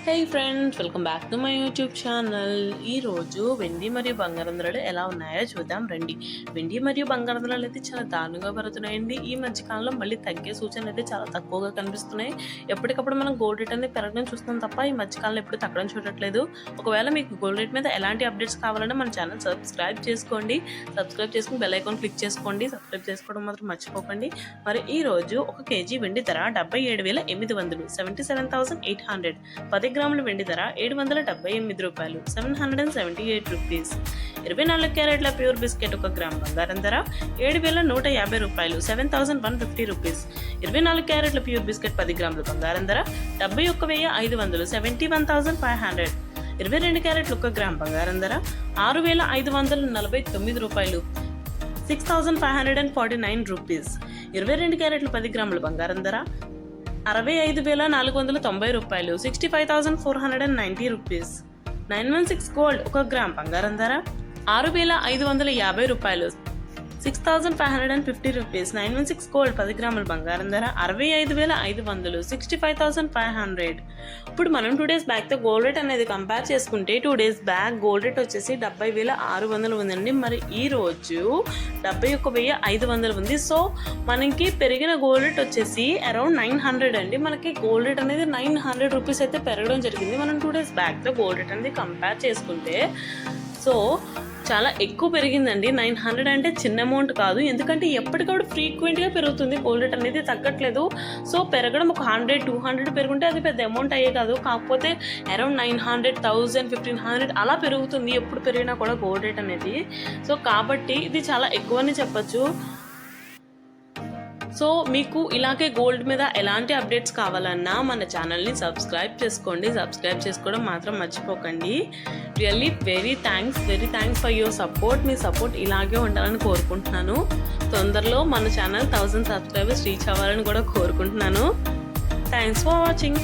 Hey friends, welcome back to my YouTube channel. ఈరోజు వెండి మరియు బంగారం ధరలు ఎలా ఉన్నాయో చూద్దాం రండి. వెండి మరియు బంగారం ధరలు అయితే చాలా దారుణంగా పెరుగుతున్నాయండి. ఈ మధ్యకాలంలో మళ్ళీ తగ్గే సూచనలు అయితే చాలా తక్కువగా కనిపిస్తున్నాయి. ఎప్పటికప్పుడు మనం గోల్డ్ రేట్ అనేది పెరగడం చూస్తున్నాం తప్ప ఈ మధ్యకాలంలో ఎప్పుడు తగ్గడం చూడట్లేదు. ఒకవేళ మీకు గోల్డ్ రేట్ మీద ఎలాంటి అప్డేట్స్ కావాలన్నా మన ఛానల్ సబ్స్క్రైబ్ చేసుకోండి. సబ్స్క్రైబ్ చేసుకుని బెల్ ఐకాన్ క్లిక్ చేసుకోండి. సబ్స్క్రైబ్ చేసుకోవడం మాత్రం మర్చిపోకండి. మరి ఈ రోజు 1 కేజీ వెండి ధర 77,800, 77,800. 10 గ్రాముల వెండి ధర 778 రూపాయలు, 778 రూపీస్. 24 క్యారెట్ల ప్యూర్ బిస్కెట్ 1 గ్రామ్ బంగారం ధర 7,150 రూపాయలు, 7,150 రూపీస్. 24 క్యారెట్ల ప్యూర్ బిస్కెట్ 10 గ్రాముల బంగారం ధర 71,500, 71,500. 22 క్యారెట్ల 1 గ్రామ్ బంగారం ధర 6,549 రూపాయలు, 6,549 రూపీస్. 22 క్యారెట్ల 10 గ్రాముల బంగారం ధర 65,490 రూపాయలు, 65,490 రూపీస్. 916 గోల్డ్ 1 గ్రామ్ బంగారం ధర 6,550 రూపాయలు, 6,550 రూపీస్. 916 గోల్డ్ 10 గ్రాముల బంగారం ధర 65,500, 65,500. ఇప్పుడు మనం 2 days బ్యాక్తో గోల్డ్ రేట్ అనేది కంపేర్ చేసుకుంటే 2 days బ్యాక్ గోల్డ్ రేట్ వచ్చేసి 70,600 ఉందండి. మరి ఈ రోజు 71,500 ఉంది. సో మనకి పెరిగిన గోల్డ్ రేట్ వచ్చేసి అరౌండ్ 900 అండి. మనకి గోల్డ్ రేట్ అనేది 900 రూపీస్ అయితే పెరగడం జరిగింది. మనం 2 days బ్యాక్తో గోల్డ్ రేట్ అనేది కంపేర్ చేసుకుంటే సో చాలా ఎక్కువ పెరిగిందండి. 900 అంటే చిన్న అమౌంట్ కాదు, ఎందుకంటే ఎప్పటికప్పుడు ఫ్రీక్వెంట్గా పెరుగుతుంది. గోల్డ్ రేట్ అనేది తగ్గట్లేదు. సో పెరగడం ఒక 100, 200 పెరుగుంటే అది పెద్ద అమౌంట్ అయ్యే కాదు. కాకపోతే అరౌండ్ 900, 1000, 1500 అలా పెరుగుతుంది ఎప్పుడు పెరిగినా కూడా గోల్డ్ రేట్ అనేది. సో కాబట్టి ఇది చాలా ఎక్కువ అని చెప్పచ్చు. సో మీకు ఇలాగే గోల్డ్ మీద ఎలాంటి అప్డేట్స్ కావాలన్నా మన ఛానల్ని సబ్స్క్రైబ్ చేసుకోండి. సబ్స్క్రైబ్ చేసుకోవడం మాత్రం మర్చిపోకండి. Really very thanks for your support. Me support ఇలాగే ఉండాలని కోరుకుంటున్నాను. తొందరలో మన ఛానల్ 1000 సబ్స్క్రైబర్స్ రీచ్ అవ్వాలని కూడా కోరుకుంటున్నాను. Thanks for watching.